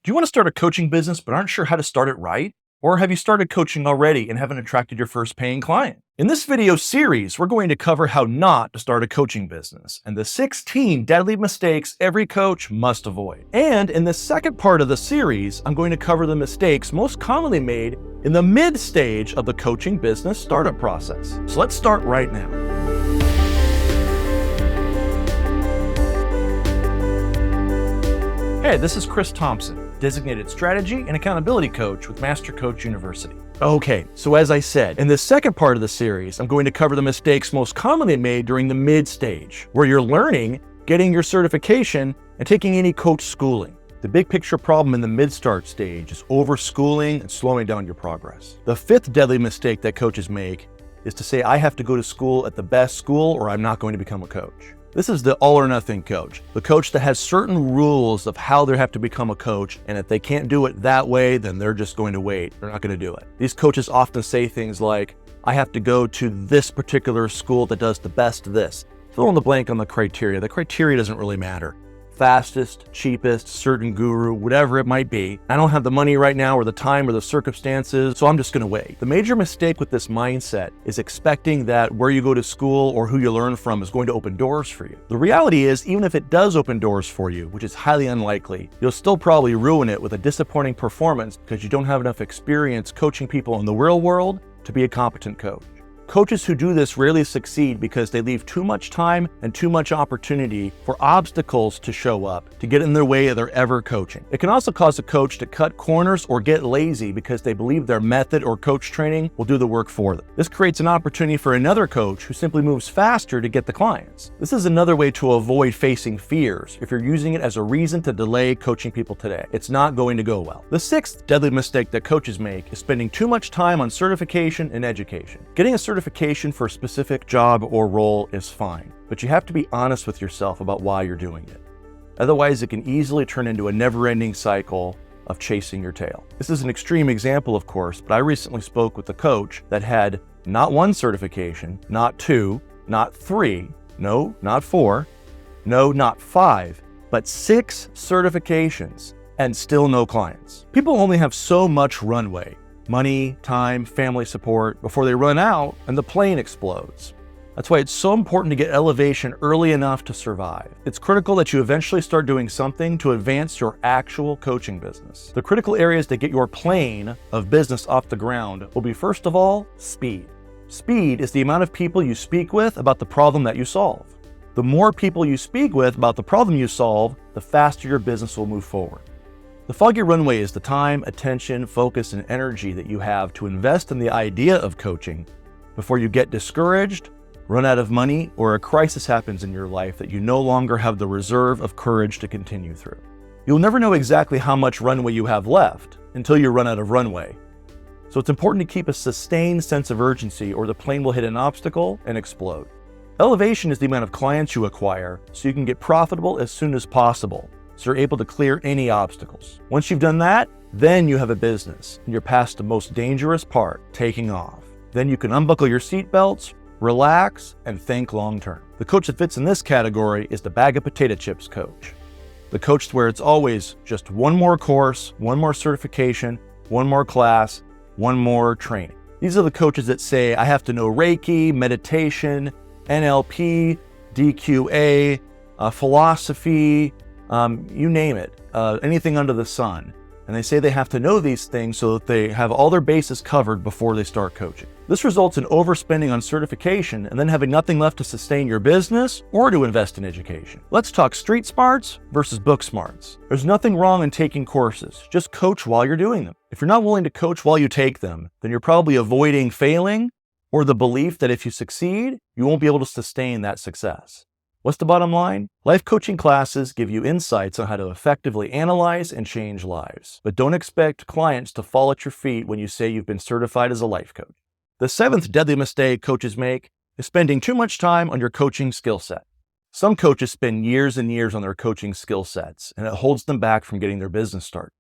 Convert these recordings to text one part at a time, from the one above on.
Do you want to start a coaching business but aren't sure how to start it right? Or have you started coaching already and haven't attracted your first paying client? In this video series, we're going to cover how not to start a coaching business and the 16 deadly mistakes every coach must avoid. And in the second part of the series, I'm going to cover the mistakes most commonly made in the mid stage of the coaching business startup process. So let's start right now. Hey, this is Chris Thompson, designated strategy and accountability coach with Master Coach University. Okay, so as I said, in the second part of the series, I'm going to cover the mistakes most commonly made during the mid stage, where you're learning, getting your certification, and taking any coach schooling. The big picture problem in the mid-start stage is over-schooling and slowing down your progress. The fifth deadly mistake that coaches make is to say, I have to go to school at the best school or I'm not going to become a coach. This is the all or nothing coach, the coach that has certain rules of how they have to become a coach, and if they can't do it that way, then they're just going to wait. They're not going to do it. These coaches often say things like, I have to go to this particular school that does the best this. Fill in the blank on the criteria. The criteria doesn't really matter. Fastest, cheapest, certain guru, whatever it might be. I don't have the money right now or the time or the circumstances, so I'm just gonna wait. The major mistake with this mindset is expecting that where you go to school or who you learn from is going to open doors for you. The reality is, even if it does open doors for you, which is highly unlikely, you'll still probably ruin it with a disappointing performance because you don't have enough experience coaching people in the real world to be a competent coach. Coaches who do this rarely succeed because they leave too much time and too much opportunity for obstacles to show up to get in their way of their ever coaching. It can also cause a coach to cut corners or get lazy because they believe their method or coach training will do the work for them. This creates an opportunity for another coach who simply moves faster to get the clients. This is another way to avoid facing fears if you're using it as a reason to delay coaching people today. It's not going to go well. The sixth deadly mistake that coaches make is spending too much time on certification and education. Getting a certification for a specific job or role is fine, but you have to be honest with yourself about why you're doing it. Otherwise, it can easily turn into a never-ending cycle of chasing your tail. This is an extreme example, of course, but I recently spoke with a coach that had not one certification, not two, not three, no, not four, no, not five, but 6 certifications and still no clients. People only have so much runway. Money, time, family support, before they run out and the plane explodes. That's why it's so important to get elevation early enough to survive. It's critical that you eventually start doing something to advance your actual coaching business. The critical areas to get your plane of business off the ground will be, first of all, speed. Speed is the amount of people you speak with about the problem that you solve. The more people you speak with about the problem you solve, the faster your business will move forward. The foggy runway is the time, attention, focus, and energy that you have to invest in the idea of coaching before you get discouraged, run out of money, or a crisis happens in your life that you no longer have the reserve of courage to continue through. You'll never know exactly how much runway you have left until you run out of runway. So it's important to keep a sustained sense of urgency or the plane will hit an obstacle and explode. Elevation is the amount of clients you acquire so you can get profitable as soon as possible, so you're able to clear any obstacles. Once you've done that, then you have a business and you're past the most dangerous part, taking off. Then you can unbuckle your seatbelts, relax, and think long-term. The coach that fits in this category is the bag of potato chips coach. The coach where it's always just one more course, one more certification, one more class, one more training. These are the coaches that say, I have to know Reiki, meditation, NLP, DQA, philosophy, you name it, anything under the sun. And they say they have to know these things so that they have all their bases covered before they start coaching. This results in overspending on certification and then having nothing left to sustain your business or to invest in education. Let's talk street smarts versus book smarts. There's nothing wrong in taking courses, just coach while you're doing them. If you're not willing to coach while you take them, then you're probably avoiding failing or the belief that if you succeed, you won't be able to sustain that success. What's the bottom line? Life coaching classes give you insights on how to effectively analyze and change lives. But don't expect clients to fall at your feet when you say you've been certified as a life coach. The seventh deadly mistake coaches make is spending too much time on your coaching skill set. Some coaches spend years and years on their coaching skill sets, and it holds them back from getting their business started.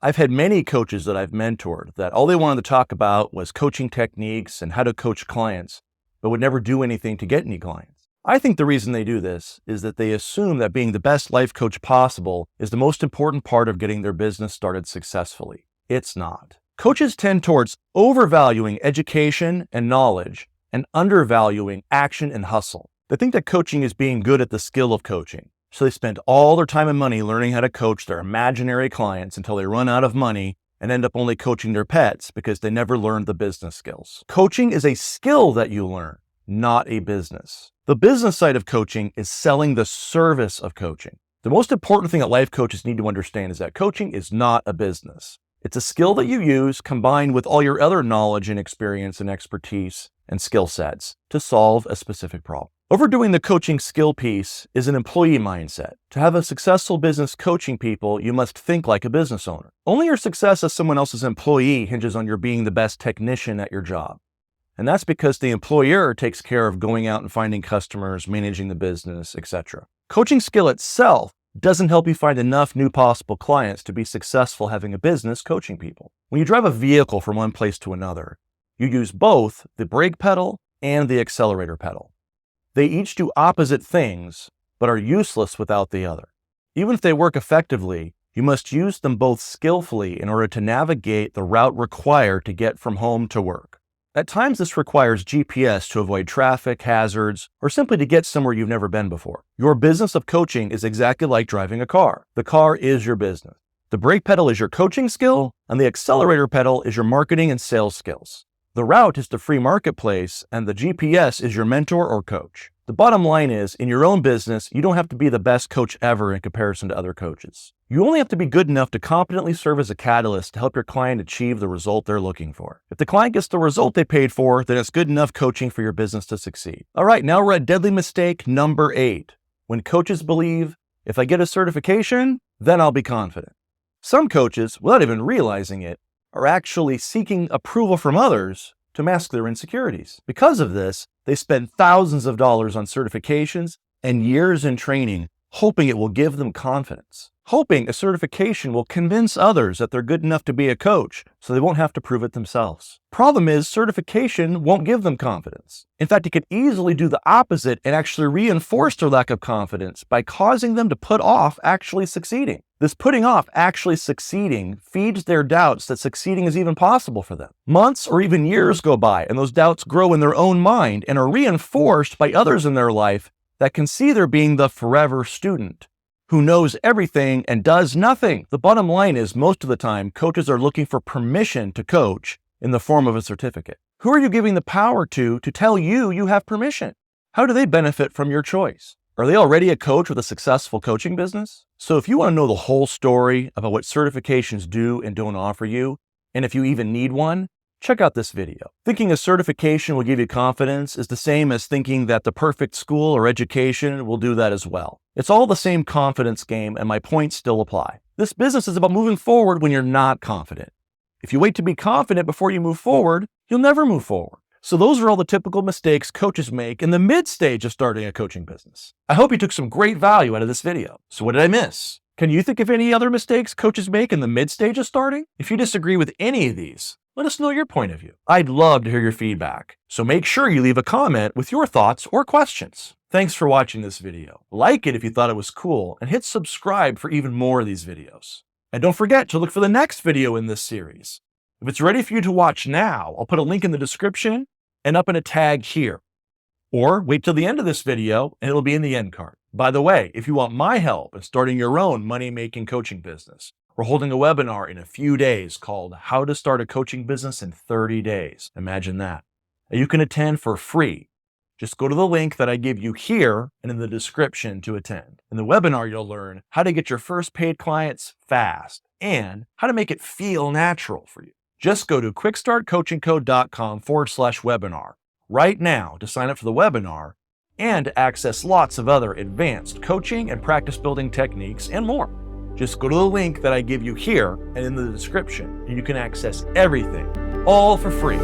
I've had many coaches that I've mentored that all they wanted to talk about was coaching techniques and how to coach clients, but would never do anything to get any clients. I think the reason they do this is that they assume that being the best life coach possible is the most important part of getting their business started successfully. It's not. Coaches tend towards overvaluing education and knowledge and undervaluing action and hustle. They think that coaching is being good at the skill of coaching. So they spend all their time and money learning how to coach their imaginary clients until they run out of money and end up only coaching their pets because they never learned the business skills. Coaching is a skill that you learn, not a business. The business side of coaching is selling the service of coaching. The most important thing that life coaches need to understand is that coaching is not a business. It's a skill that you use combined with all your other knowledge and experience and expertise and skill sets to solve a specific problem. Overdoing the coaching skill piece is an employee mindset. To have a successful business coaching people, you must think like a business owner. Only your success as someone else's employee hinges on your being the best technician at your job. And that's because the employer takes care of going out and finding customers, managing the business, etc. Coaching skill itself doesn't help you find enough new possible clients to be successful having a business coaching people. When you drive a vehicle from one place to another, you use both the brake pedal and the accelerator pedal. They each do opposite things, but are useless without the other. Even if they work effectively, you must use them both skillfully in order to navigate the route required to get from home to work. At times, this requires GPS to avoid traffic, hazards, or simply to get somewhere you've never been before. Your business of coaching is exactly like driving a car. The car is your business. The brake pedal is your coaching skill, and the accelerator pedal is your marketing and sales skills. The route is the free marketplace, and the GPS is your mentor or coach. The bottom line is, in your own business, you don't have to be the best coach ever in comparison to other coaches. You only have to be good enough to competently serve as a catalyst to help your client achieve the result they're looking for. If the client gets the result they paid for, then it's good enough coaching for your business to succeed. All right, now we're at deadly mistake number 8. When coaches believe, if I get a certification, then I'll be confident. Some coaches, without even realizing it, are actually seeking approval from others to mask their insecurities. Because of this, they spend thousands of dollars on certifications and years in training, hoping it will give them confidence. Hoping a certification will convince others that they're good enough to be a coach so they won't have to prove it themselves. Problem is, certification won't give them confidence. In fact, it could easily do the opposite and actually reinforce their lack of confidence by causing them to put off actually succeeding. This putting off actually succeeding feeds their doubts that succeeding is even possible for them. Months or even years go by, and those doubts grow in their own mind and are reinforced by others in their life that can see they're being the forever student who knows everything and does nothing. The bottom line is, most of the time, coaches are looking for permission to coach in the form of a certificate. Who are you giving the power to tell you you have permission? How do they benefit from your choice? Are they already a coach with a successful coaching business? So if you want to know the whole story about what certifications do and don't offer you, and if you even need one, check out this video. Thinking a certification will give you confidence is the same as thinking that the perfect school or education will do that as well. It's all the same confidence game, and my points still apply. This business is about moving forward when you're not confident. If you wait to be confident before you move forward, you'll never move forward. So those are all the typical mistakes coaches make in the mid-stage of starting a coaching business. I hope you took some great value out of this video. So what did I miss? Can you think of any other mistakes coaches make in the mid-stage of starting? If you disagree with any of these, let us know your point of view. I'd love to hear your feedback. So make sure you leave a comment with your thoughts or questions. Thanks for watching this video. Like it if you thought it was cool, and hit subscribe for even more of these videos. And don't forget to look for the next video in this series. If it's ready for you to watch now, I'll put a link in the description and up in a tag here. Or wait till the end of this video and it'll be in the end card. By the way, if you want my help in starting your own money-making coaching business, we're holding a webinar in a few days called How to Start a Coaching Business in 30 Days. Imagine that. And you can attend for free. Just go to the link that I give you here and in the description to attend. In the webinar, you'll learn how to get your first paid clients fast and how to make it feel natural for you. Just go to quickstartcoachingco.com/webinar right now to sign up for the webinar and to access lots of other advanced coaching and practice building techniques and more. Just go to the link that I give you here and in the description, and you can access everything, all for free.